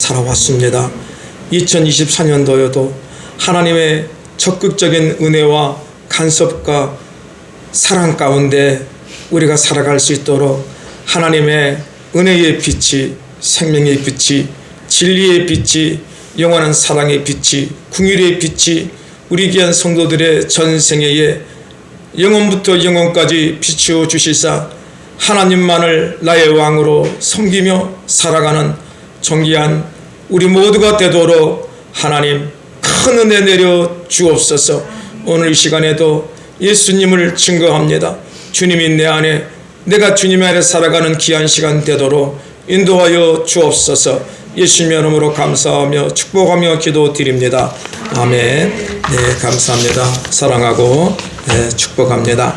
살아왔습니다. 2024년도에도 하나님의 적극적인 은혜와 간섭과 사랑 가운데 우리가 살아갈 수 있도록 하나님의 은혜의 빛이, 생명의 빛이, 진리의 빛이, 영원한 사랑의 빛이, 긍휼의 빛이 우리 귀한 성도들의 전생애에 영원부터 영원까지 비추어 주시사 하나님만을 나의 왕으로 섬기며 살아가는 존귀한 우리 모두가 되도록 하나님 큰 은혜 내려 주옵소서. 오늘 이 시간에도 예수님을 증거합니다. 주님이 내 안에, 내가 주님 안에 살아가는 귀한 시간 되도록 인도하여 주옵소서. 예수님의 이름으로 감사하며 축복하며 기도드립니다. 아멘. 네, 감사합니다. 사랑하고 축복합니다.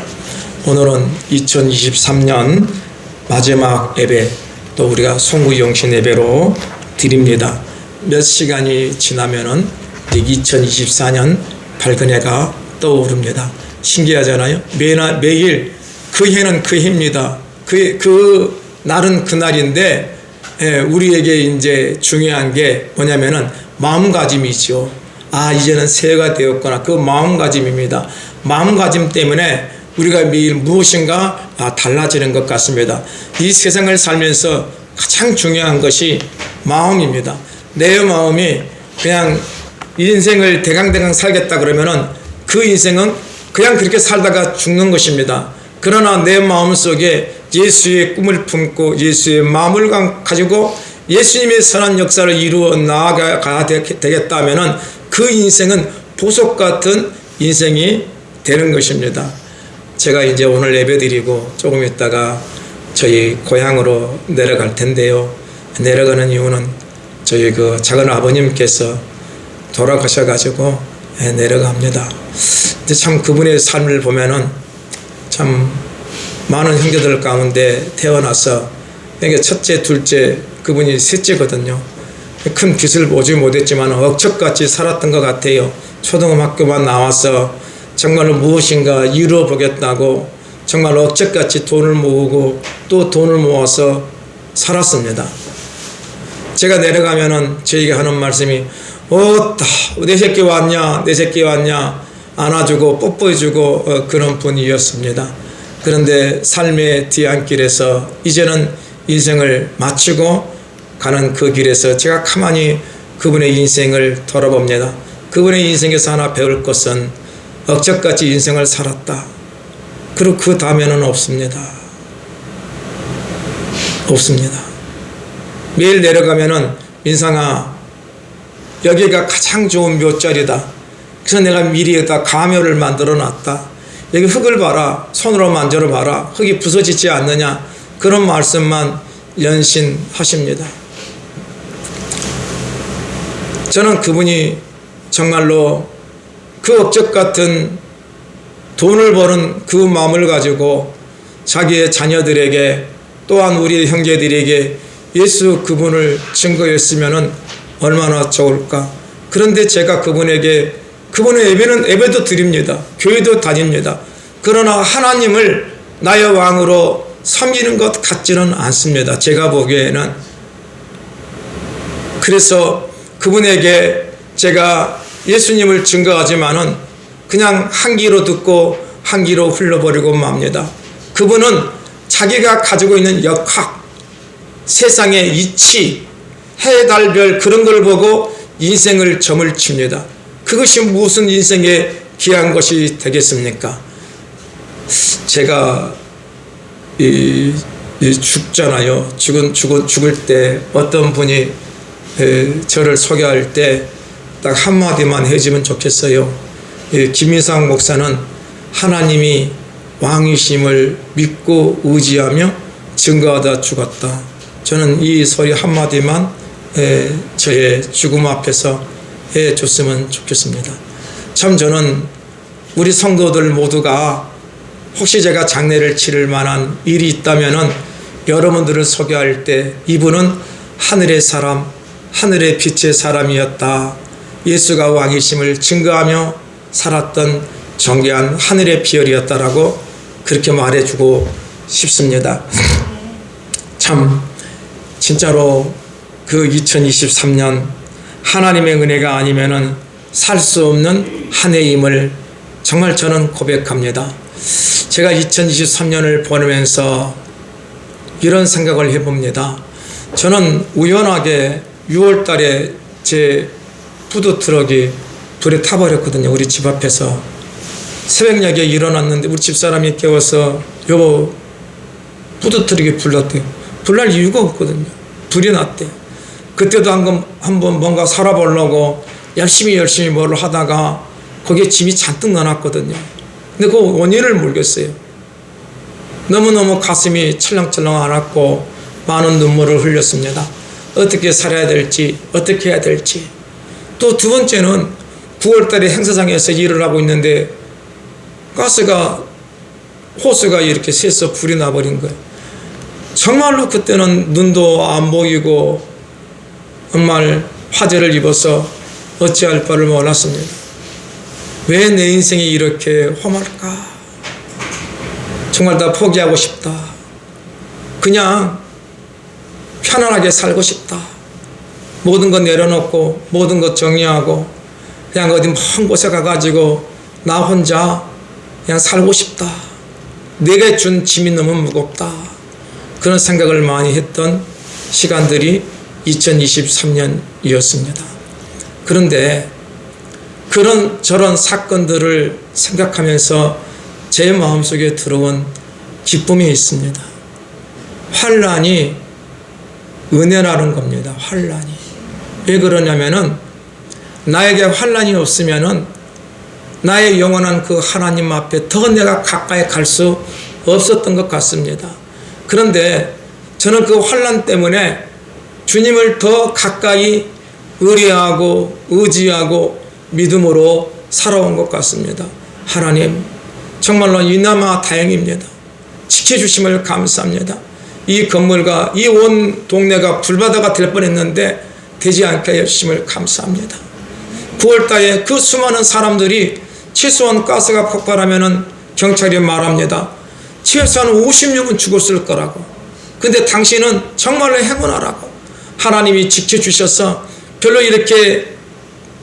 오늘은 2023년 마지막 예배, 또 우리가 송구영신 예배로 드립니다. 몇 시간이 지나면은 2024년 밝은 해가 떠오릅니다. 신기하잖아요. 매일 그 해는 그 해입니다. 그 날은 그 날인데, 우리에게 이제 중요한 게 뭐냐면은 마음가짐이죠. 아, 이제는 새해가 되었구나. 그 마음가짐입니다. 마음가짐 때문에 우리가 매일 무엇인가 달라지는 것 같습니다. 이 세상을 살면서 가장 중요한 것이 마음입니다. 내 마음이 그냥 인생을 대강대강 살겠다 그러면은 그 인생은 그냥 그렇게 살다가 죽는 것입니다. 그러나 내 마음속에 예수의 꿈을 품고 예수의 마음을 가지고 예수님의 선한 역사를 이루어 나아가야 되겠다 하면은 그 인생은 보석 같은 인생이 되는 것입니다. 제가 이제 오늘 예배드리고 조금 있다가 저희 고향으로 내려갈 텐데요. 내려가는 이유는 저희 그 작은 아버님께서 돌아가셔가지고 내려갑니다. 근데 참 그분의 삶을 보면은 참 많은 형제들 가운데 태어나서 이게 첫째, 둘째, 그분이 셋째거든요. 큰 빚을 보지 못했지만 억척같이 살았던 것 같아요. 초등학교만 나와서 정말로 무엇인가 이루어보겠다고 정말 억척같이 돈을 모으고 또 돈을 모아서 살았습니다. 제가 내려가면은 저에게 하는 말씀이 내 새끼 왔냐, 내 새끼 왔냐, 안아주고 뽀뽀해주고 그런 분이었습니다. 그런데 삶의 뒤안길에서 이제는 인생을 마치고 가는 그 길에서 제가 가만히 그분의 인생을 돌아봅니다. 그분의 인생에서 하나 배울 것은 억척같이 인생을 살았다. 그리고 그 다음에는 없습니다. 없습니다. 매일 내려가면은 민상아, 여기가 가장 좋은 묘자리다. 그래서 내가 미리 여기다 가묘를 만들어 놨다. 여기 흙을 봐라. 손으로 만져러 봐라. 흙이 부서지지 않느냐. 그런 말씀만 연신하십니다. 저는 그분이 정말로 그 억척 같은 돈을 버는 그 마음을 가지고 자기의 자녀들에게 또한 우리 형제들에게 예수 그분을 증거했으면 얼마나 좋을까. 그런데 제가 그분에게 그분의 예배도 드립니다. 교회도 다닙니다. 그러나 하나님을 나의 왕으로 섬기는 것 같지는 않습니다. 제가 보기에는. 그래서 그분에게 제가 예수님을 증거하지만은 그냥 한 귀로 듣고 한 귀로 흘러버리고 맙니다. 그분은 자기가 가지고 있는 역학, 세상의 이치, 해, 달, 별 그런 걸 보고 인생을 점을 칩니다. 그것이 무슨 인생에 귀한 것이 되겠습니까? 제가 죽잖아요. 죽을 때 어떤 분이 저를 소개할 때 딱 한마디만 해주면 좋겠어요. 김인상 목사는 하나님이 왕이심을 믿고 의지하며 증거하다 죽었다. 저는 이 소리 한마디만 저의 죽음 앞에서 해줬으면 좋겠습니다. 참 저는 우리 성도들 모두가 혹시 제가 장례를 치를 만한 일이 있다면은 여러분들을 소개할 때 이분은 하늘의 사람, 하늘의 빛의 사람이었다. 예수가 왕이심을 증거하며 살았던 존귀한 하늘의 비열이었다라고 그렇게 말해주고 싶습니다. 참 진짜로 그 2023년 하나님의 은혜가 아니면은 살 수 없는 한 해임을 정말 저는 고백합니다. 제가 2023년을 보내면서 이런 생각을 해봅니다. 저는 우연하게 6월 달에 제 푸드트럭이 불에 타버렸거든요. 우리 집 앞에서. 새벽녘에 일어났는데 우리 집사람이 깨워서 여보 푸드트럭이 불났대요. 불날 이유가 없거든요. 불이 났대요. 그때도 한번 뭔가 살아보려고 열심히 뭘 하다가 거기에 짐이 잔뜩 넣어놨거든요. 근데 그 원인을 모르겠어요. 너무너무 가슴이 철렁철렁 앓았고 많은 눈물을 흘렸습니다. 어떻게 살아야 될지, 어떻게 해야 될지. 또 두 번째는 9월 달에 행사장에서 일을 하고 있는데 호스가 이렇게 새서 불이 나버린 거예요. 정말로 그때는 눈도 안 보이고 정말 화제를 입어서 어찌할 바를 몰랐습니다. 왜 내 인생이 이렇게 험할까? 정말 다 포기하고 싶다. 그냥 편안하게 살고 싶다. 모든 것 내려놓고 모든 것 정리하고 그냥 어디 먼 곳에 가가지고 나 혼자 그냥 살고 싶다. 내게 준 짐이 너무 무겁다. 그런 생각을 많이 했던 시간들이 2023년이었습니다. 그런데 저런 사건들을 생각하면서 제 마음속에 들어온 기쁨이 있습니다. 환난이 은혜라는 겁니다. 환난이. 왜 그러냐면은 나에게 환난이 없으면은 나의 영원한 그 하나님 앞에 더 내가 가까이 갈 수 없었던 것 같습니다. 그런데 저는 그 환난 때문에 주님을 더 가까이 의뢰하고 의지하고 믿음으로 살아온 것 같습니다. 하나님 정말로 이나마 다행입니다. 지켜주심을 감사합니다. 이 건물과 이 온 동네가 불바다가 될 뻔했는데 되지 않게 해주심을 감사합니다. 9월달에 그 수많은 사람들이 최소한 가스가 폭발하면 경찰이 말합니다. 최소한 56은 죽었을 거라고. 근데 당신은 정말로 행운하라고. 하나님이 지켜주셔서 별로 이렇게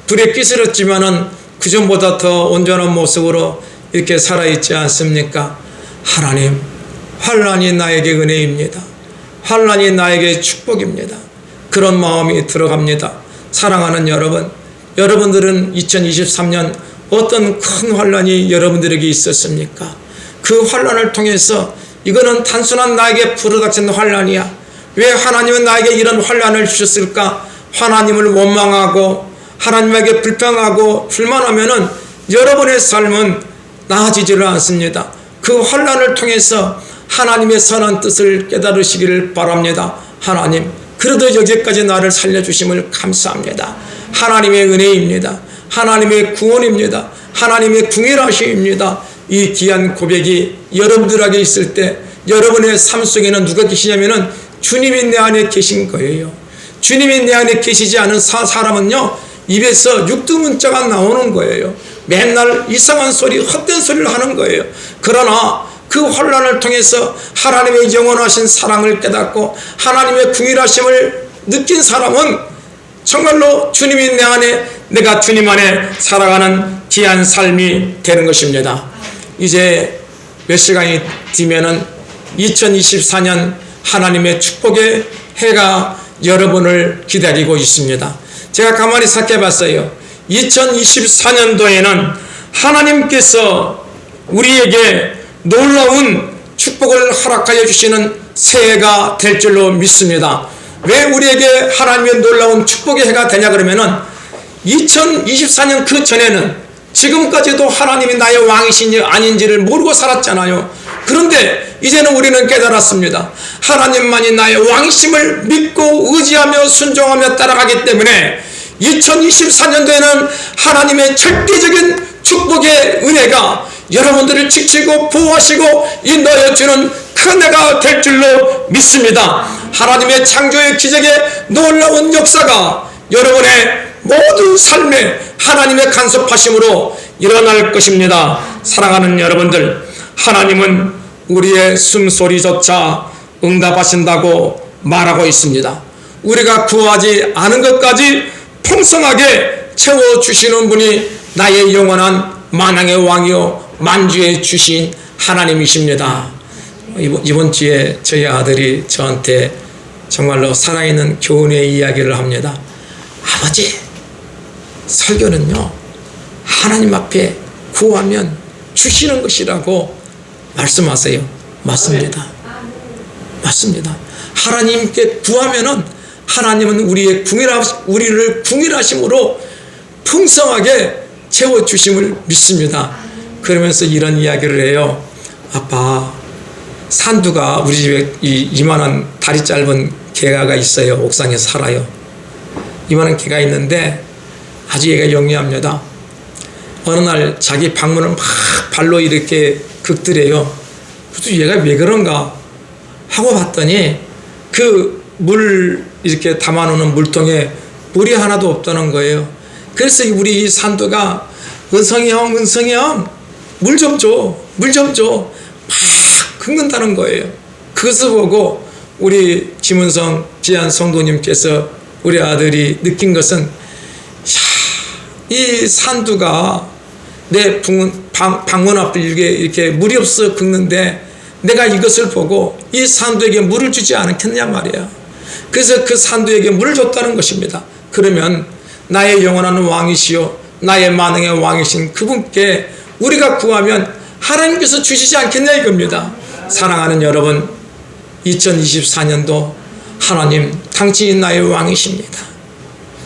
불에 끼스렸지만은 그전보다 더 온전한 모습으로 이렇게 살아있지 않습니까? 하나님, 환난이 나에게 은혜입니다. 환난이 나에게 축복입니다. 그런 마음이 들어갑니다. 사랑하는 여러분, 여러분들은 2023년 어떤 큰 환난이 여러분들에게 있었습니까? 그 환난을 통해서 이거는 단순한 나에게 불어닥친 환난이야. 왜 하나님은 나에게 이런 환난을 주셨을까? 하나님을 원망하고 하나님에게 불평하고 불만하면은 여러분의 삶은 나아지지를 않습니다. 그 환난을 통해서 하나님의 선한 뜻을 깨달으시기를 바랍니다. 하나님, 그래도 여기까지 나를 살려주심을 감사합니다. 하나님의 은혜입니다. 하나님의 구원입니다. 하나님의 궁일하심입니다. 이 귀한 고백이 여러분들에게 있을 때 여러분의 삶 속에는 누가 계시냐면은 주님이 내 안에 계신 거예요. 주님이 내 안에 계시지 않은 사람은요, 입에서 육두문자가 나오는 거예요. 맨날 이상한 소리, 헛된 소리를 하는 거예요. 그러나 그 혼란을 통해서 하나님의 영원하신 사랑을 깨닫고 하나님의 궁일하심을 느낀 사람은 정말로 주님이 내 안에, 내가 주님 안에 살아가는 귀한 삶이 되는 것입니다. 이제 몇 시간이 뒤면은 2024년 하나님의 축복의 해가 여러분을 기다리고 있습니다. 제가 가만히 생각해 봤어요. 2024년도에는 하나님께서 우리에게 놀라운 축복을 허락하여 주시는 새해가 될 줄로 믿습니다. 왜 우리에게 하나님의 놀라운 축복의 해가 되냐 그러면은 2024년 그 전에는 지금까지도 하나님이 나의 왕이신지 아닌지를 모르고 살았잖아요. 그런데 이제는 우리는 깨달았습니다. 하나님만이 나의 왕이심을 믿고 의지하며 순종하며 따라가기 때문에 2024년도에는 하나님의 절대적인 축복의 은혜가 여러분들을 지키고 보호하시고 인도하여주는 큰 해가 될 줄로 믿습니다. 하나님의 창조의 기적의 놀라운 역사가 여러분의 모든 삶에 하나님의 간섭하심으로 일어날 것입니다. 사랑하는 여러분들, 하나님은 우리의 숨소리조차 응답하신다고 말하고 있습니다. 우리가 구하지 않은 것까지 풍성하게 채워주시는 분이 나의 영원한 만왕의 왕이요 만주의 주신 하나님이십니다. 이번 주에 저희 아들이 저한테 정말로 살아있는 교훈의 이야기를 합니다. 아버지, 설교는요 하나님 앞에 구하면 주시는 것이라고 말씀하세요. 맞습니다. 맞습니다. 하나님께 구하면은 하나님은 우리를 궁일하심으로 풍성하게 채워주심을 믿습니다. 그러면서 이런 이야기를 해요. 아빠, 산두가 우리 집에 이만한 다리 짧은 개가 있어요. 옥상에 살아요. 이만한 개가 있는데 아주 얘가 영리합니다. 어느 날 자기 방문을 막 발로 이렇게 긁더래요. 그래서 얘가 왜 그런가 하고 봤더니 그 물 이렇게 담아놓는 물통에 물이 하나도 없다는 거예요. 그래서 우리 이 산두가 은성이 형 물 좀 줘 막 긁는다는 거예요. 그것을 보고 우리 김은성 귀한 성도님께서 우리 아들이 느낀 것은 이 산두가 내 방문 앞을 이렇게 물이 없어 긁는데 내가 이것을 보고 이 산두에게 물을 주지 않겠냐 말이야. 그래서 그 산두에게 물을 줬다는 것입니다. 그러면 나의 영원한 왕이시요 나의 만왕의 왕이신 그분께 우리가 구하면 하나님께서 주시지 않겠냐 이겁니다. 사랑하는 여러분, 2024년도 하나님 당신이 나의 왕이십니다.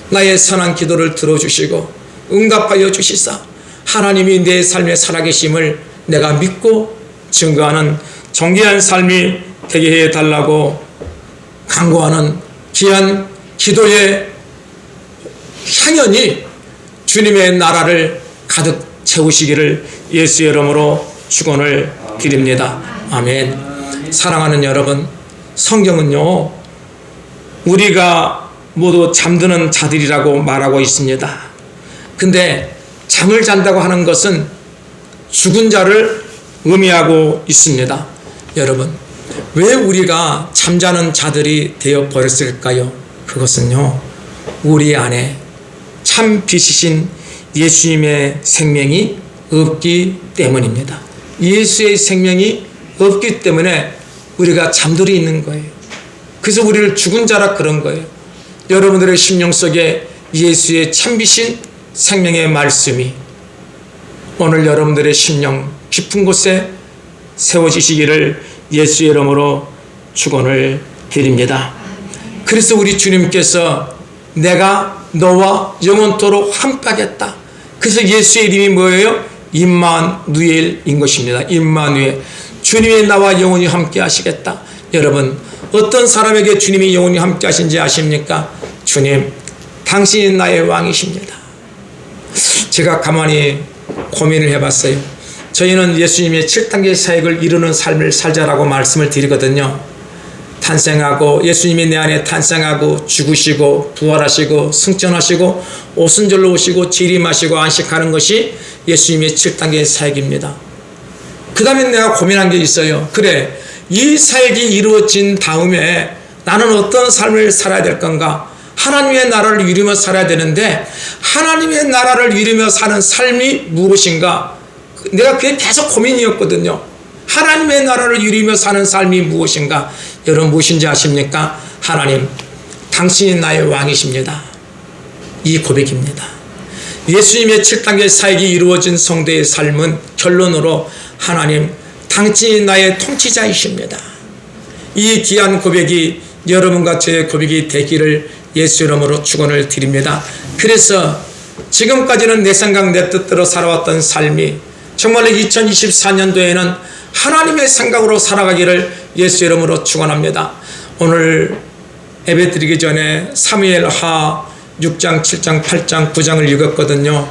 나의 선한 기도를 들어주시고 응답하여 주시사 하나님이 내 삶에 살아계심을 내가 믿고 증거하는 정결한 삶이 되게 해달라고 간구하는 귀한 기도의 향연이 주님의 나라를 가득 채우시기를 예수의 이름으로 축원을 드립니다. 아멘. 사랑하는 여러분, 성경은요 우리가 모두 잠드는 자들이라고 말하고 있습니다. 근데 잠을 잔다고 하는 것은 죽은 자를 의미하고 있습니다. 여러분, 왜 우리가 잠자는 자들이 되어 버렸을까요? 그것은요 우리 안에 참 빛이신 예수님의 생명이 없기 때문입니다. 예수의 생명이 없기 때문에 우리가 잠들어 있는 거예요. 그래서 우리를 죽은 자라 그런 거예요. 여러분들의 심령 속에 예수의 참빛인 생명의 말씀이 오늘 여러분들의 심령 깊은 곳에 세워지시기를 예수의 이름으로 축원을 드립니다. 그래서 우리 주님께서 내가 너와 영원토록 함께하겠다. 그래서 예수의 이름이 뭐예요? 임마누엘인 것입니다. 임마누엘. 주님이 나와 영원히 함께 하시겠다. 여러분, 어떤 사람에게 주님이 영원히 함께 하신지 아십니까? 주님, 당신이 나의 왕이십니다. 제가 가만히 고민을 해봤어요. 저희는 예수님의 7단계 사역을 이루는 삶을 살자라고 말씀을 드리거든요. 탄생하고 예수님이 내 안에 탄생하고 죽으시고 부활하시고 승천하시고 오순절로 오시고 재림하시고 안식하는 것이 예수님의 7단계 사역입니다. 그 다음에 내가 고민한 게 있어요. 그래, 이 사역이 이루어진 다음에 나는 어떤 삶을 살아야 될 건가? 하나님의 나라를 이루며 살아야 되는데 하나님의 나라를 이루며 사는 삶이 무엇인가? 내가 그게 계속 고민이었거든요. 하나님의 나라를 이루며 사는 삶이 무엇인가? 여러분 무엇인지 아십니까? 하나님, 당신이 나의 왕이십니다. 이 고백입니다. 예수님의 7단계 사역이 이루어진 성도의 삶은 결론으로 하나님, 당신이 나의 통치자이십니다. 이 귀한 고백이 여러분과 저의 고백이 되기를 예수 이름으로 축원을 드립니다. 그래서 지금까지는 내 생각 내 뜻대로 살아왔던 삶이 정말로 2024년도에는 하나님의 생각으로 살아가기를 예수 이름으로 축원합니다. 오늘 예배 드리기 전에 사무엘하 6장, 7장, 8장, 9장을 읽었거든요.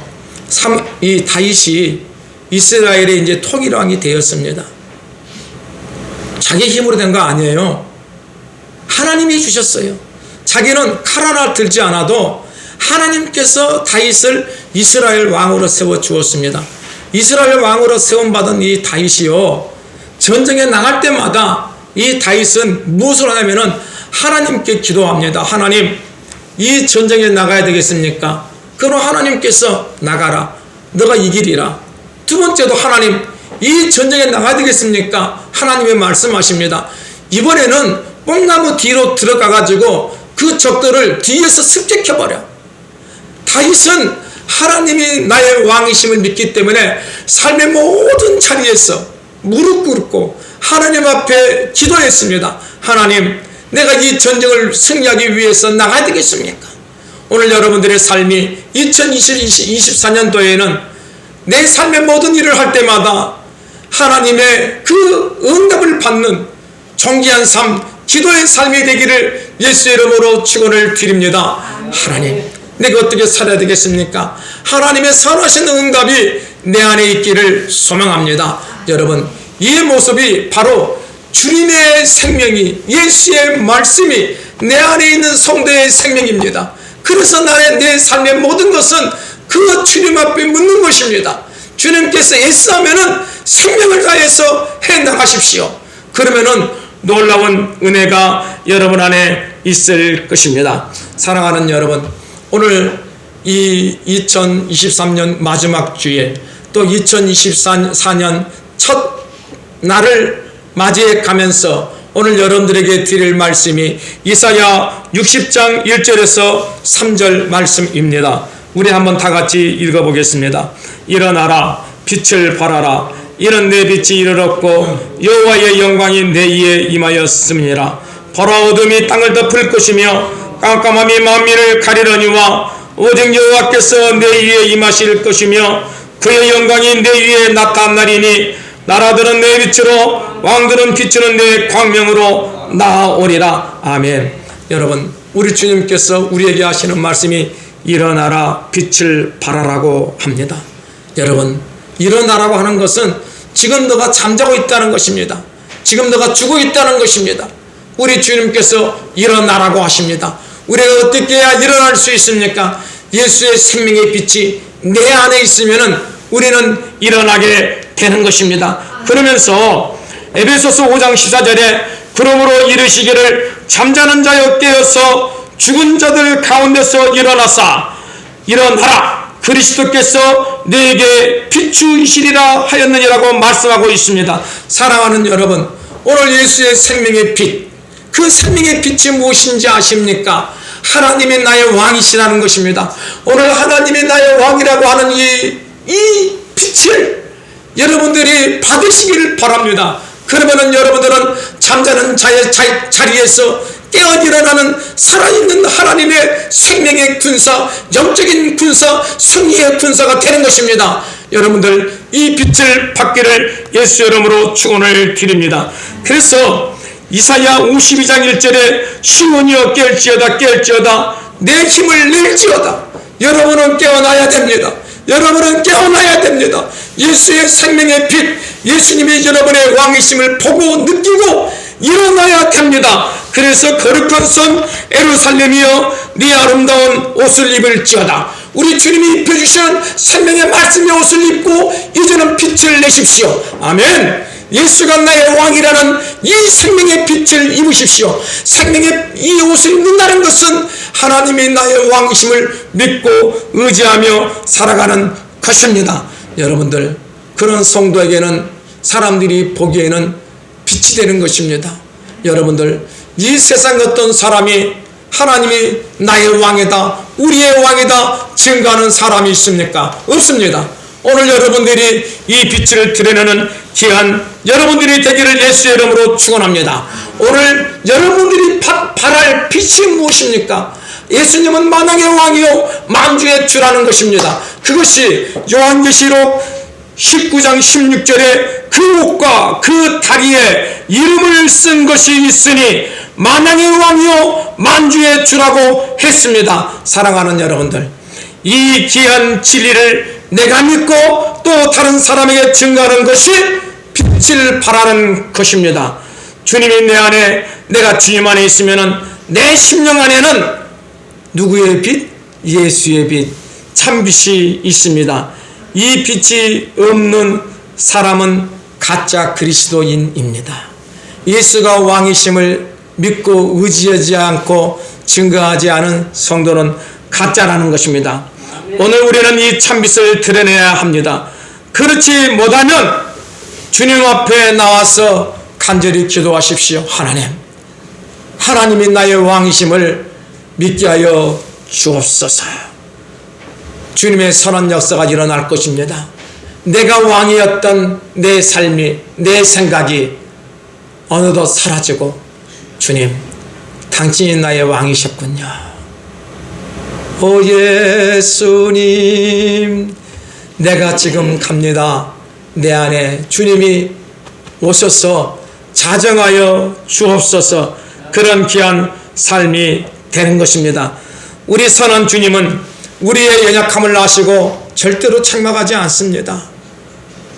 이 다윗이 이스라엘의 이제 통일왕이 되었습니다. 자기 힘으로 된 거 아니에요. 하나님이 주셨어요. 자기는 칼 하나 들지 않아도 하나님께서 다윗을 이스라엘 왕으로 세워 주었습니다. 이스라엘 왕으로 세움받은 이 다윗이요, 전쟁에 나갈 때마다 이 다윗은 무엇을 하냐면은 하나님께 기도합니다. 하나님, 이 전쟁에 나가야 되겠습니까? 그럼 하나님께서 나가라. 너가 이기리라. 두 번째도 하나님, 이 전쟁에 나가야 되겠습니까? 하나님이 말씀하십니다. 이번에는 뽕나무 뒤로 들어가가지고 그 적들을 뒤에서 습격해버려. 다윗은 하나님이 나의 왕이심을 믿기 때문에 삶의 모든 자리에서 무릎 꿇고 하나님 앞에 기도했습니다. 하나님, 내가 이 전쟁을 승리하기 위해서 나가야 되겠습니까? 오늘 여러분들의 삶이 2024년도에는 내 삶의 모든 일을 할 때마다 하나님의 그 응답을 받는 존귀한 삶, 기도의 삶이 되기를 예수의 이름으로 축원을 드립니다. 하나님, 내가 어떻게 살아야 되겠습니까? 하나님의 선하신 응답이 내 안에 있기를 소망합니다. 여러분, 이 모습이 바로 주님의 생명이, 예수의 말씀이 내 안에 있는 성도의 생명입니다. 그래서 내 삶의 모든 것은 그 주님 앞에 묻는 것입니다. 주님께서 애쓰하면은 생명을 다해서 해나가십시오. 그러면은 놀라운 은혜가 여러분 안에 있을 것입니다. 사랑하는 여러분, 오늘 이 2023년 마지막 주에 또 2024년 첫 날을 맞이해 가면서 오늘 여러분들에게 드릴 말씀이 이사야 60장 1절에서 3절 말씀입니다. 우리 한번 다 같이 읽어보겠습니다. 일어나라, 빛을 발하라. 이는 내 빛이 이르렀고 여호와의 영광이 내 위에 임하였음이니라. 보라, 어둠이 땅을 덮을 것이며 깜깜함이 만민을 가리려니와 오직 여호와께서 내 위에 임하실 것이며 그의 영광이 내 위에 나타나리니 나라들은 내 빛으로 왕들은 비추는 내 광명으로 나아오리라. 아멘. 여러분, 우리 주님께서 우리에게 하시는 말씀이 일어나라, 빛을 발하라고 합니다. 여러분, 일어나라고 하는 것은 지금 너가 잠자고 있다는 것입니다. 지금 너가 죽어 있다는 것입니다. 우리 주님께서 일어나라고 하십니다. 우리가 어떻게 해야 일어날 수 있습니까? 예수의 생명의 빛이 내 안에 있으면은 우리는 일어나게 되는 것입니다. 그러면서 에베소서 5장 14절에 그러므로 이르시기를 잠자는 자여 깨어서 죽은 자들 가운데서 일어나사 일어나라, 그리스도께서 너에게 비추이시리라 하였느니라고 말씀하고 있습니다. 사랑하는 여러분, 오늘 예수의 생명의 빛, 그 생명의 빛이 무엇인지 아십니까? 하나님이 나의 왕이시라는 것입니다. 오늘 하나님이 나의 왕이라고 하는 이 빛을 여러분들이 받으시기를 바랍니다. 그러면은 여러분들은 잠자는 자의 자리에서 깨어 일어나는 살아있는 하나님의 생명의 군사, 영적인 군사, 승리의 군사가 되는 것입니다. 여러분들, 이 빛을 받기를 예수 이름으로 축원을 드립니다. 그래서 이사야 52장 1절에 시온이여 깰지어다, 깰지어다, 내 힘을 낼지어다. 여러분은 깨어나야 됩니다. 여러분은 깨어나야 됩니다. 예수의 생명의 빛, 예수님이 여러분의 왕이심을 보고 느끼고 일어나야 됩니다. 그래서 거룩한 성 예루살렘이여 네 아름다운 옷을 입을지어다. 우리 주님이 입혀주시는 생명의 말씀의 옷을 입고 이제는 빛을 내십시오. 아멘. 예수가 나의 왕이라는 이 생명의 빛을 입으십시오. 생명의 이 옷을 입는다는 것은 하나님이 나의 왕이심을 믿고 의지하며 살아가는 것입니다. 여러분들, 그런 성도에게는 사람들이 보기에는 빛이 되는 것입니다. 여러분들, 이 세상 어떤 사람이 하나님이 나의 왕이다, 우리의 왕이다 증거하는 사람이 있습니까? 없습니다. 오늘 여러분들이 이 빛을 드러내는 귀한 여러분들이 되기를 예수의 이름으로 축원합니다. 오늘 여러분들이 바랄 빛이 무엇입니까? 예수님은 만왕의 왕이요 만주의 주라는 것입니다. 그것이 요한계시록 19장 16절에 그 옷과 그 다리에 이름을 쓴 것이 있으니 만왕의 왕이요 만주의 주라고 했습니다. 사랑하는 여러분들, 이 귀한 진리를 내가 믿고 또 다른 사람에게 증거하는 것이 빛을 발하는 것입니다. 주님이 내 안에, 내가 주님 안에 있으면 내 심령 안에는 누구의 빛? 예수의 빛, 참빛이 있습니다. 이 빛이 없는 사람은 가짜 그리스도인입니다. 예수가 왕이심을 믿고 의지하지 않고 증거하지 않은 성도는 가짜라는 것입니다. 오늘 우리는 이 참빛을 드러내야 합니다. 그렇지 못하면 주님 앞에 나와서 간절히 기도하십시오. 하나님이 나의 왕이심을 믿게 하여 주옵소서. 주님의 선한 역사가 일어날 것입니다. 내가 왕이었던 내 삶이, 내 생각이 어느덧 사라지고 주님, 당신이 나의 왕이셨군요. 오 예수님, 내가 지금 갑니다. 내 안에 주님이 오셔서 자정하여 주옵소서. 그런 귀한 삶이 되는 것입니다. 우리 선한 주님은 우리의 연약함을 아시고 절대로 책망하지 않습니다.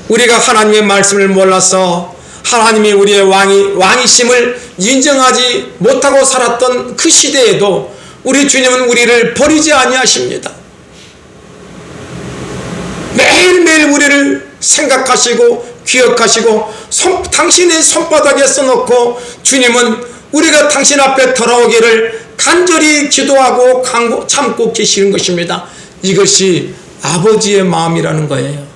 우리가 하나님의 말씀을 몰라서 하나님이 우리의 왕이심을 인정하지 못하고 살았던 그 시대에도 우리 주님은 우리를 버리지 아니하십니다. 매일매일 우리를 생각하시고 기억하시고 당신의 손바닥에 써놓고 주님은 우리가 당신 앞에 돌아오기를 간절히 기도하고 참고 계시는 것입니다. 이것이 아버지의 마음이라는 거예요.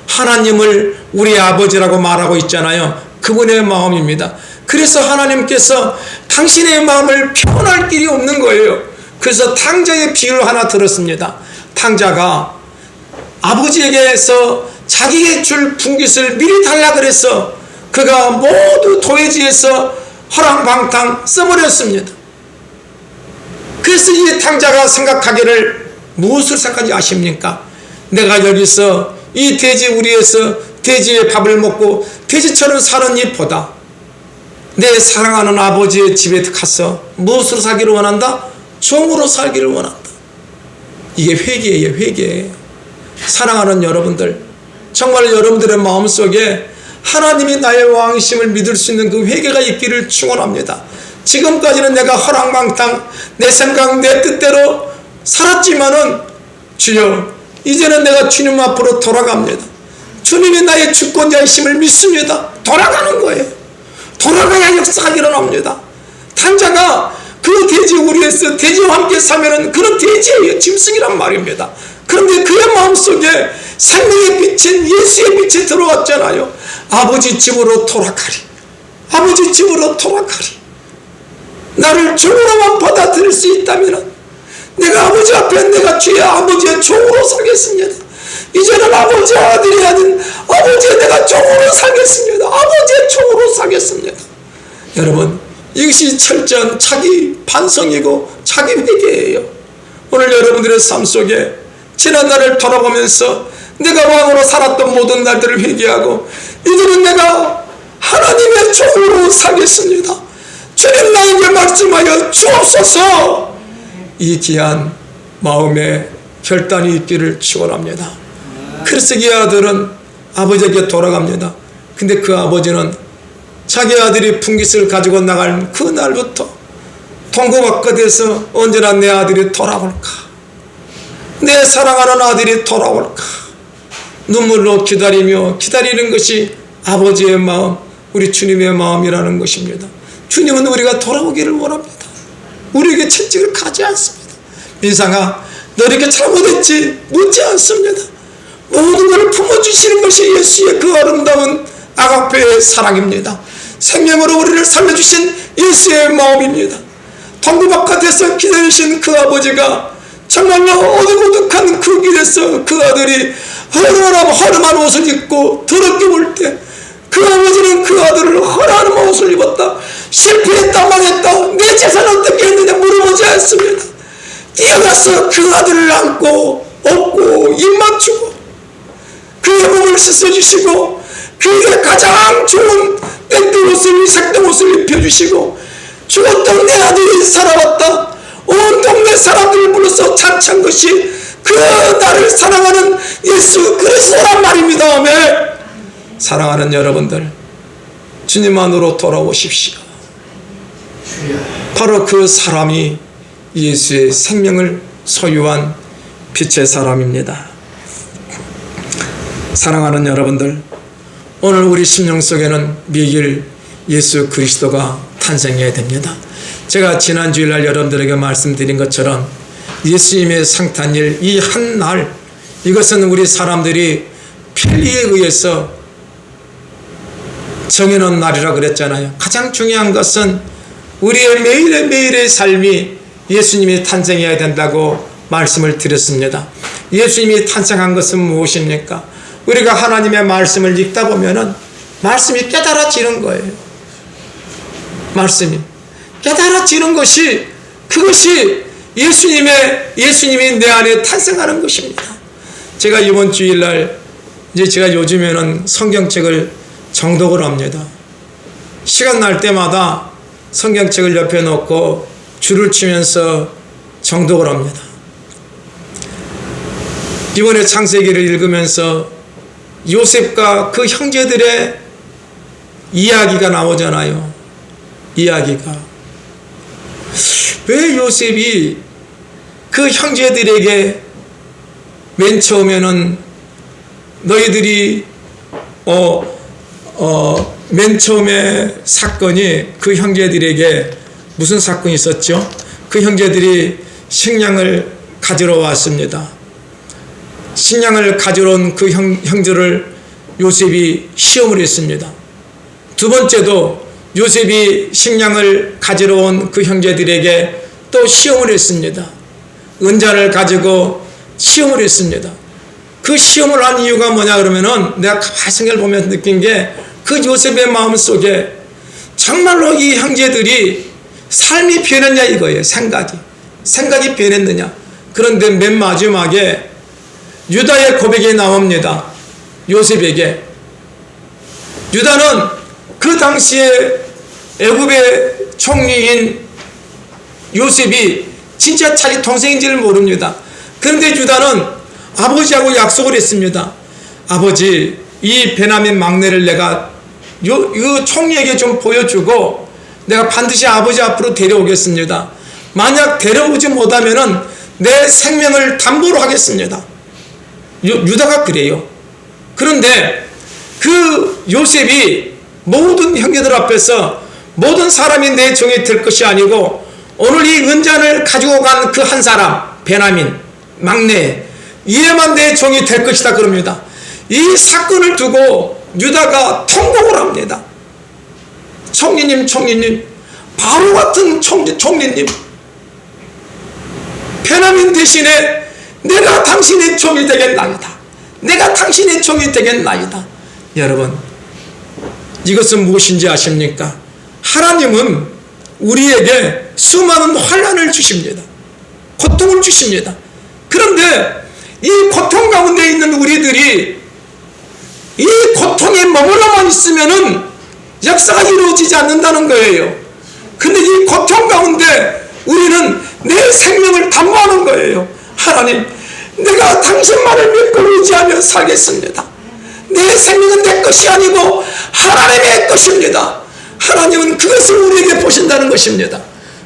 하나님을 우리 아버지라고 말하고 있잖아요. 그분의 마음입니다. 그래서 하나님께서 당신의 마음을 표현할 길이 없는 거예요. 그래서 탕자의 비유를 하나 들었습니다. 탕자가 아버지에게서 자기에게 줄 분깃을 미리 달라 그래서 그가 모두 도회지에서 허랑방탕 써버렸습니다. 그래서 이 탕자가 생각하기를 무엇을 생각하는지 아십니까? 내가 여기서 이 돼지 우리에서 돼지의 밥을 먹고 돼지처럼 사는 이보다 내 사랑하는 아버지의 집에 가서 무엇으로 살기를 원한다? 종으로 살기를 원한다. 이게 회개예요. 회개. 사랑하는 여러분들, 정말 여러분들의 마음속에 하나님이 나의 왕이심을 믿을 수 있는 그 회개가 있기를 축원합니다. 지금까지는 내가 허랑방탕 내 생각 내 뜻대로 살았지만은 주여, 이제는 내가 주님 앞으로 돌아갑니다. 주님이 나의 주권자이심을 믿습니다. 돌아가는 거예요. 돌아가야 역사가 일어납니다. 탕자가 그 돼지 우리에서 돼지와 함께 살면은 그런 돼지예요. 짐승이란 말입니다. 그런데 그의 마음속에 생명의 빛인 예수의 빛이 들어왔잖아요. 아버지 집으로 돌아가리. 아버지 집으로 돌아가리. 나를 종으로만 받아들일 수 있다면 내가 아버지 앞에 내가 주의 아버지의 종으로 살겠습니다. 이제는 아버지의 아들이 아닌 아버지의 내가 종으로 살겠습니다. 아버지의 종으로 살겠습니다. 여러분, 이것이 철저한 자기 반성이고 자기 회개예요. 오늘 여러분들의 삶 속에 지난 날을 돌아보면서 내가 왕으로 살았던 모든 날들을 회개하고 이제는 내가 하나님의 종으로 살겠습니다. 주님 나에게 말씀하여 주옵소서. 이 귀한 마음의 결단이 있기를 축원합니다. 그래서 이 아들은 아버지에게 돌아갑니다. 근데 그 아버지는 자기 아들이 분깃을 가지고 나갈 그 날부터 동고박끝에서 언제나 내 아들이 돌아올까, 내 사랑하는 아들이 돌아올까 눈물로 기다리는 것이 아버지의 마음, 우리 주님의 마음이라는 것입니다. 주님은 우리가 돌아오기를 원합니다. 우리에게 채찍을 가지 않습니다. 민상아, 너 이렇게 잘못했지? 묻지 않습니다. 모든 것을 품어주시는 것이 예수의 그 아름다운 아가페의 사랑입니다. 생명으로 우리를 살려주신 예수의 마음입니다. 동굴 바깥에서 기다리신 그 아버지가 정말로 어둑어둑한 그 길에서 그 아들이 허름한 옷을 입고 더럽게 올 때 그 아버지는 그 아들을 허름한 옷을 입었다, 실패했다, 망했다, 내 재산 어떻게 했느냐 물어보지 않습니다. 뛰어가서 그 아들을 안고 업고 입 맞추고 그의 몸을 씻어주시고 그에게 가장 좋은 땡땡 옷을, 색동 옷을 입혀주시고 죽었던 내 아들이 살아왔다, 온 동네 사람들을 불러서 찬찬 것이 그 나를 사랑하는 예수 그리스도란 말입니다. 아멘. 사랑하는 여러분들, 주님 안으로 돌아오십시오. 바로 그 사람이 예수의 생명을 소유한 빛의 사람입니다. 사랑하는 여러분들, 오늘 우리 심령 속에는 매일 예수 그리스도가 탄생해야 됩니다. 제가 지난 주일날 여러분들에게 말씀드린 것처럼 예수님의 상탄일 이 한 날, 이것은 우리 사람들이 편리에 의해서 정해놓은 날이라 그랬잖아요. 가장 중요한 것은 우리의 매일의 삶이 예수님이 탄생해야 된다고 말씀을 드렸습니다. 예수님이 탄생한 것은 무엇입니까? 우리가 하나님의 말씀을 읽다 보면은 말씀이 깨달아지는 거예요. 말씀이 깨달아지는 것이, 그것이 예수님이 내 안에 탄생하는 것입니다. 제가 이번 주일날 제가 요즘에는 성경책을 정독을 합니다. 시간 날 때마다 성경책을 옆에 놓고 줄을 치면서 정독을 합니다. 이번에 창세기를 읽으면서 요셉과 그 형제들의 이야기가 나오잖아요. 이야기가. 왜 요셉이 그 형제들에게 맨 처음에는 너희들이 맨 처음에 사건이 그 형제들에게 무슨 사건이 있었죠? 그 형제들이 식량을 가지러 왔습니다. 식량을 가지러 온 그 형제를 요셉이 시험을 했습니다. 두 번째도 요셉이 식량을 가지러 온 그 형제들에게 또 시험을 했습니다. 은자를 가지고 시험을 했습니다. 그 시험을 한 이유가 뭐냐 그러면은 내가 가성을 보면서 느낀 게 그 요셉의 마음 속에 정말로 이 형제들이 삶이 변했냐 이거예요. 생각이 변했느냐. 그런데 맨 마지막에 유다의 고백이 나옵니다. 요셉에게. 유다는 그 당시에 애굽의 총리인 요셉이 진짜 자기 동생인지를 모릅니다. 그런데 유다는 아버지하고 약속을 했습니다. 아버지, 이 베냐민 막내를 내가 이 총리에게 좀 보여주고 내가 반드시 아버지 앞으로 데려오겠습니다. 만약 데려오지 못하면은 내 생명을 담보로 하겠습니다. 유다가 그래요. 그런데 그 요셉이 모든 형제들 앞에서 모든 사람이 내 종이 될 것이 아니고 오늘 이 은잔을 가지고 간 그 한 사람, 베냐민 막내, 얘만 내 종이 될 것이다 그럽니다. 이 사건을 두고 유다가 통곡을 합니다. 총리님, 바로 같은 총리님, 베냐민 대신에 내가 당신의 종이 되겠나이다. 내가 당신의 종이 되겠나이다. 여러분, 이것은 무엇인지 아십니까? 하나님은 우리에게 수많은 환난을 주십니다. 고통을 주십니다. 그런데 이 고통 가운데 있는 우리들이 이 고통에 머물러만 있으면은 역사가 이루어지지 않는다는 거예요. 근데 이 고통 가운데 우리는 내 생명을 담보하는 거예요. 하나님, 내가 당신만을 믿고 의지하며 살겠습니다. 내 생명은 내 것이 아니고 하나님의 것입니다. 하나님은 그것을 우리에게 보신다는 것입니다.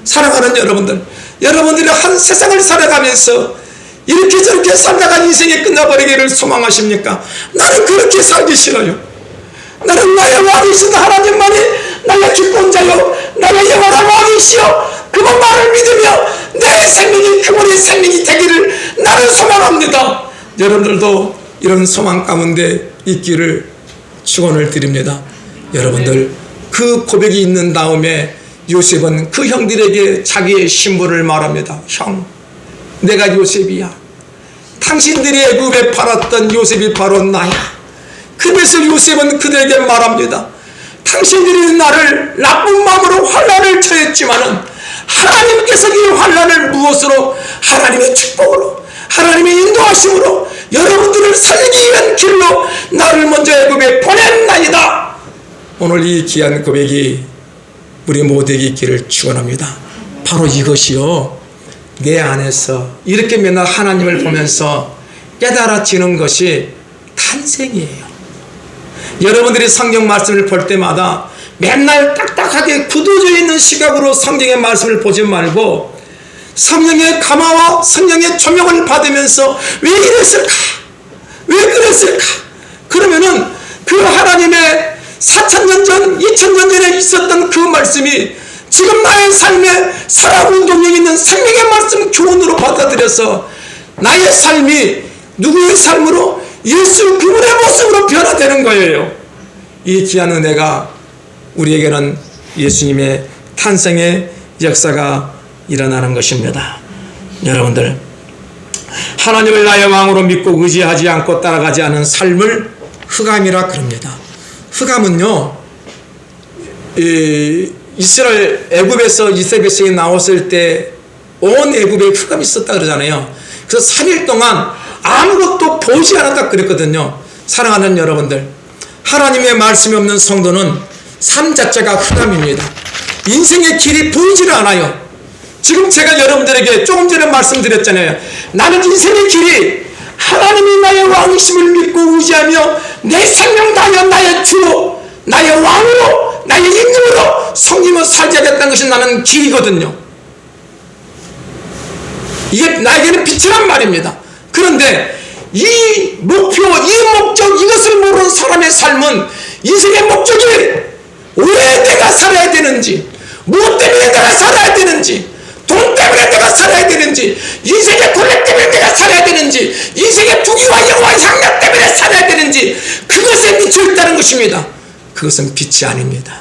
사랑하는 여러분들, 여러분들이 한 세상을 살아가면서 이렇게 저렇게 살다가 인생이 끝나버리기를 소망하십니까? 나는 그렇게 살기 싫어요. 나는 나의 왕이신 하나님만이 나의 기권자요, 나의 영원한 왕이시여, 그분만을 믿으며 내 생명이 영원의 생명이 되기를 나는 소망합니다. 여러분들도 이런 소망 가운데 있기를 축원을 드립니다. 여러분들, 그 고백이 있는 다음에 요셉은 그 형들에게 자기의 신분을 말합니다. 형, 내가 요셉이야. 당신들이 애굽에 팔았던 요셉이 바로 나야. 그래서 요셉은 그들에게 말합니다. 당신들이 나를 나쁜 마음으로 환난을 처했지만은 하나님께서 이 환난을 무엇으로? 하나님의 축복으로, 하나님의 인도하심으로 여러분들을 살리기 위한 길로 나를 먼저 애굽에 보냈나이다. 오늘 이 귀한 고백이 우리 모두에게 있기를 축원합니다. 바로 이것이요, 내 안에서 이렇게 맨날 하나님을 보면서 깨달아지는 것이 탄생이에요. 여러분들이 성경 말씀을 볼 때마다 맨날 딱딱하게 굳어져 있는 시각으로 성경의 말씀을 보지 말고 성령의 감화와 성령의 조명을 받으면서 왜 이랬을까? 왜 그랬을까? 그러면은 그 하나님의 4,000년 전, 2,000년 전에 있었던 그 말씀이 지금 나의 삶에 살아운동력 있는 생명의 말씀 교훈으로 받아들여서 나의 삶이 누구의 삶으로? 예수 그분의 모습으로 변화되는 거예요. 이 귀한 은혜가 우리에게는 예수님의 탄생의 역사가 일어나는 것입니다. 여러분들, 하나님을 나의 왕으로 믿고 의지하지 않고 따라가지 않은 삶을 흑암이라 그럽니다. 흑암은요, 이스라엘 애굽에서 이스라엘 백성이 나왔을 때 온 애굽에 흑암이 있었다 그러잖아요. 그래서 3일 동안 아무것도 보지 않았다 그랬거든요. 사랑하는 여러분들, 하나님의 말씀이 없는 성도는 삶 자체가 흑암입니다. 인생의 길이 보이지를 않아요. 지금 제가 여러분들에게 조금 전에 말씀드렸잖아요. 나는 인생의 길이 하나님이 나의 왕이심을 믿고 의지하며 내 생명 다하여 나의 주로, 나의 왕으로, 나의 임금으로 섬기며 살자겠다는 것이 나는 길이거든요. 이게 나에게는 빛이란 말입니다. 그런데 이 목표, 이 목적, 이것을 모르는 사람의 삶은 인생의 목적이 왜 내가 살아야 되는지, 무엇 때문에 내가 살아야 되는지, 돈 때문에 내가 살아야 되는지, 인생의 권력 때문에 내가 살아야 되는지, 인생의 부귀와 영화 향락 때문에 살아야 되는지, 그것에 미쳐 있다는 것입니다. 그것은 빛이 아닙니다.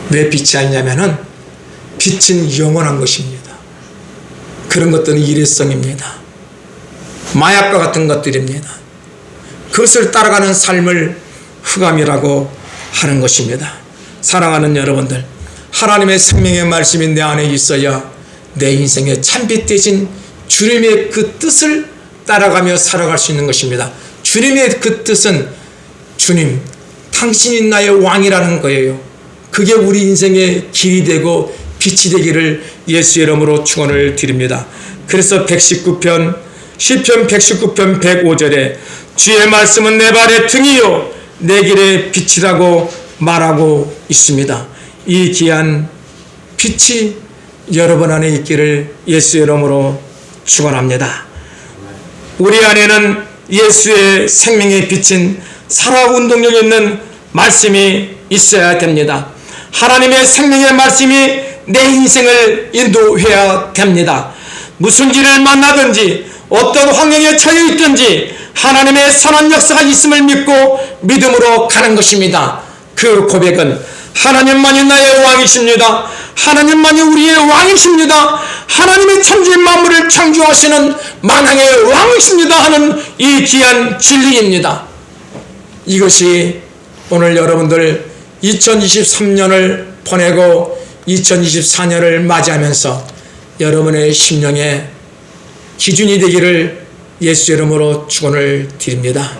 왜 빛이 아니냐면은 빛은 영원한 것입니다. 그런 것들은 일회성입니다. 마약과 같은 것들입니다. 그것을 따라가는 삶을 흑암이라고 하는 것입니다. 사랑하는 여러분들, 하나님의 생명의 말씀이 내 안에 있어야 내 인생의 참빛 대신 주님의 그 뜻을 따라가며 살아갈 수 있는 것입니다. 주님의 그 뜻은 주님, 당신이 나의 왕이라는 거예요. 그게 우리 인생의 길이 되고 빛이 되기를 예수의 이름으로 축원을 드립니다. 그래서 119편 시편 119편 105절에 주의 말씀은 내 발의 등이요 내 길의 빛이라고 말하고 있습니다. 이 귀한 빛이 여러분 안에 있기를 예수의 이름으로 축원합니다. 우리 안에는 예수의 생명의 빛인 살아운동력 있는 말씀이 있어야 됩니다. 하나님의 생명의 말씀이 내 인생을 인도해야 됩니다. 무슨 일을 만나든지 어떤 환경에 처해 있든지 하나님의 선한 역사가 있음을 믿고 믿음으로 가는 것입니다. 그 고백은 하나님만이 나의 왕이십니다. 하나님만이 우리의 왕이십니다. 하나님의 천지 만물을 창조하시는 만왕의 왕이십니다 하는 이 귀한 진리입니다. 이것이 오늘 여러분들 2023년을 보내고 2024년을 맞이하면서 여러분의 심령의 기준이 되기를 예수 이름으로 축원을 드립니다.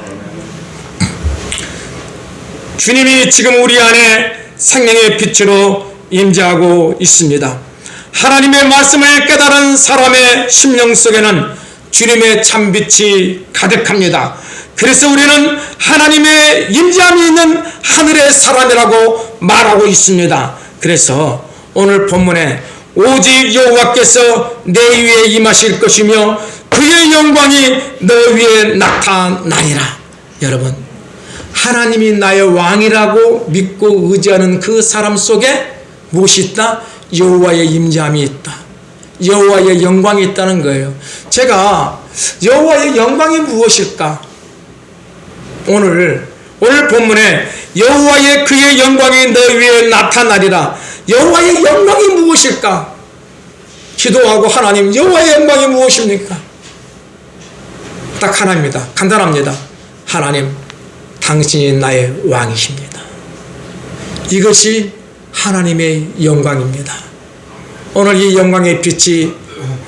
주님이 지금 우리 안에 생명의 빛으로 임재하고 있습니다. 하나님의 말씀을 깨달은 사람의 심령 속에는 주님의 참빛이 가득합니다. 그래서 우리는 하나님의 임재함이 있는 하늘의 사람이라고 말하고 있습니다. 그래서 오늘 본문에 오직 여호와께서 내 위에 임하실 것이며 그의 영광이 너 위에 나타나리라. 여러분, 하나님이 나의 왕이라고 믿고 의지하는 그 사람 속에 무엇이 있다? 여호와의 임재함이 있다. 여호와의 영광이 있다는 거예요. 제가 여호와의 영광이 무엇일까? 오늘 본문에 여호와의 그의 영광이 너 위에 나타나리라. 여호와의 영광이 무엇일까? 기도하고 하나님, 여호와의 영광이 무엇입니까? 딱 하나입니다. 간단합니다. 하나님, 당신이 나의 왕이십니다. 이것이 하나님의 영광입니다. 오늘 이 영광의 빛이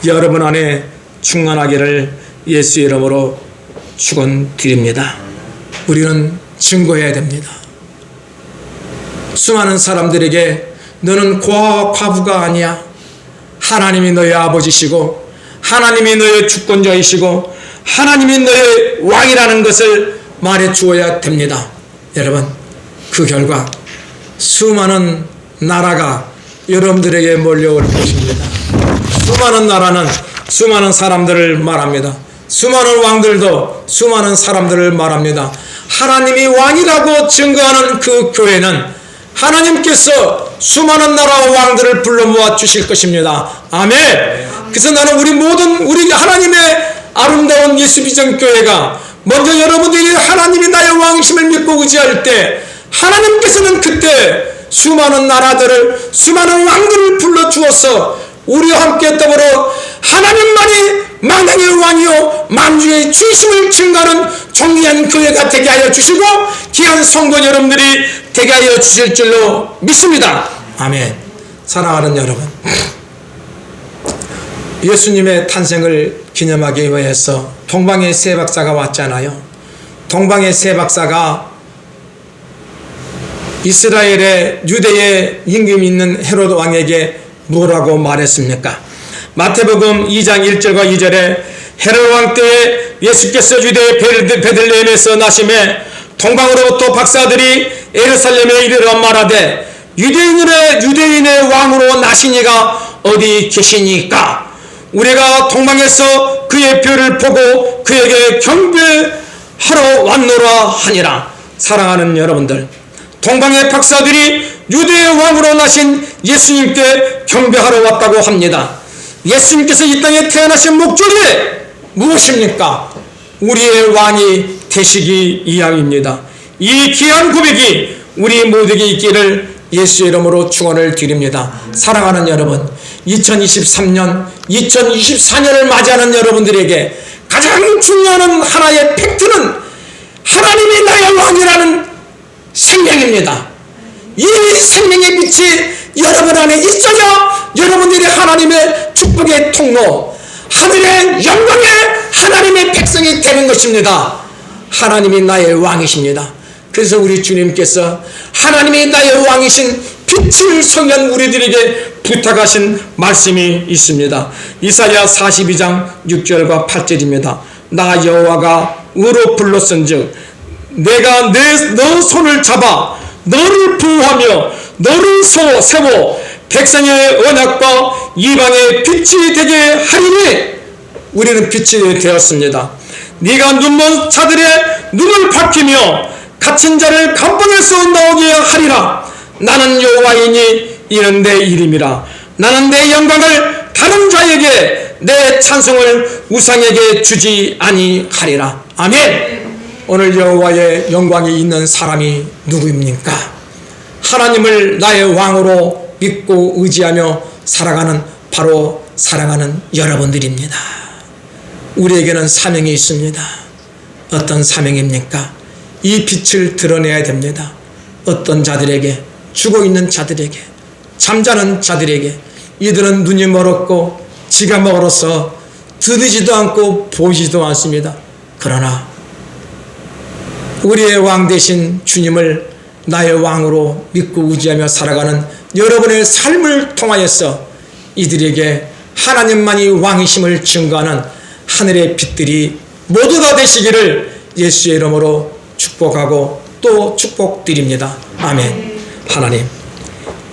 여러분 안에 충만하기를 예수의 이름으로 축원드립니다. 우리는 증거해야 됩니다. 수많은 사람들에게 너는 고아와 과부가 아니야. 하나님이 너의 아버지시고 하나님이 너의 주권자이시고 하나님이 너의 왕이라는 것을 말해 주어야 됩니다. 여러분, 그 결과 수많은 나라가 여러분들에게 몰려올 것입니다. 수많은 나라는 수많은 사람들을 말합니다. 수많은 왕들도 수많은 사람들을 말합니다. 하나님이 왕이라고 증거하는 그 교회는 하나님께서 수많은 나라와 왕들을 불러 모아 주실 것입니다. 아멘. 그래서 나는 우리 하나님의 아름다운 예수비전교회가 먼저 여러분들이 하나님이 나의 왕이심을 믿고 의지할 때 하나님께서는 그때 수많은 나라들을 수많은 왕들을 불러 주어서 우리와 함께 더불어 하나님만이 만왕의 왕이요 만주의 주심을 증거하는 존귀한 교회가 되게 하여 주시고 귀한 성도 여러분들이 되게 하여 주실 줄로 믿습니다. 아멘. 사랑하는 여러분, 예수님의 탄생을 기념하기 위해서 동방의 세 박사가 왔잖아요. 동방의 세 박사가 이스라엘의 유대의 임금 있는 헤롯 왕에게 뭐라고 말했습니까? 마태복음 2장 1절과 2절에 헤롯 왕 때에 예수께서 유대의 베들레헴에서 나심에 동방으로부터 박사들이 예루살렘에 이르러 말하되 유대인의 왕으로 나시니가 어디 계시니까? 우리가 동방에서 그의 표를 보고 그에게 경배하러 왔노라 하니라. 사랑하는 여러분들, 동방의 박사들이 유대의 왕으로 나신 예수님께 경배하러 왔다고 합니다. 예수님께서 이 땅에 태어나신 목적이 무엇입니까? 우리의 왕이 되시기 이양입니다. 이 귀한 고백이 우리 모두에게 있기를 예수의 이름으로 축원을 드립니다. 사랑하는 여러분, 2023년 2024년을 맞이하는 여러분들에게 가장 중요한 하나의 팩트는 하나님이 나의 왕이라는 생명입니다. 이 생명의 빛이 여러분 안에 있어야 여러분들이 하나님의 축복의 통로, 하늘의 영광의 하나님의 백성이 되는 것입니다. 하나님이 나의 왕이십니다. 그래서 우리 주님께서 하나님이 나의 왕이신 빛을 소유한 우리들에게 부탁하신 말씀이 있습니다. 이사야 42장 6절과 8절입니다. 나 여호와가 우로 불렀은즉 내가 너 손을 잡아 너를 보호하며 너를 세워 백성의 언약과 이방의 빛이 되게 하리니 우리는 빛이 되었습니다. 네가 눈먼 자들의 눈을 밝히며 갇힌 자를 감방에서 나오게 하리라. 나는 여호와이니 이는 내 이름이라. 나는 내 영광을 다른 자에게 내 찬송을 우상에게 주지 아니하리라. 아멘. 오늘 여호와의 영광이 있는 사람이 누구입니까? 하나님을 나의 왕으로 믿고 의지하며 살아가는 바로 사랑하는 여러분들입니다. 우리에게는 사명이 있습니다. 어떤 사명입니까? 이 빛을 드러내야 됩니다. 어떤 자들에게, 죽어있는 자들에게, 잠자는 자들에게. 이들은 눈이 멀었고 지가 멀어서 들리지도 않고 보이지도 않습니다. 그러나 우리의 왕 되신 주님을 나의 왕으로 믿고 의지하며 살아가는 여러분의 삶을 통하여서 이들에게 하나님만이 왕이심을 증거하는 하늘의 빛들이 모두가 되시기를 예수의 이름으로 축복하고 또 축복드립니다. 아멘. 하나님,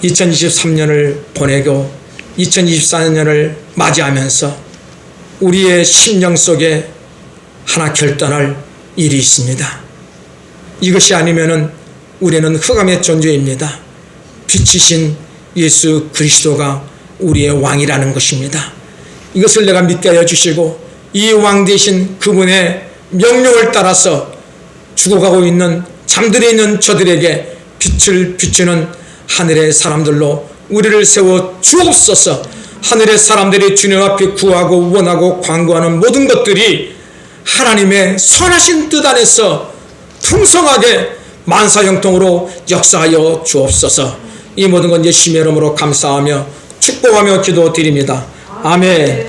2023년을 보내고 2024년을 맞이하면서 우리의 심령 속에 하나 결단할 일이 있습니다. 이것이 아니면은 우리는 흑암의 존재입니다. 빛이신 예수 그리스도가 우리의 왕이라는 것입니다. 이것을 내가 믿게 하여 주시고 이 왕 되신 그분의 명령을 따라서 죽어가고 있는 잠들어 있는 저들에게 빛을 비추는 하늘의 사람들로 우리를 세워 주옵소서. 하늘의 사람들이 주님 앞에 구하고 원하고 간구하는 모든 것들이 하나님의 선하신 뜻 안에서 풍성하게 만사형통으로 역사하여 주옵소서. 이 모든 건 예수님의 이름으로 감사하며 축복하며 기도드립니다. 아멘.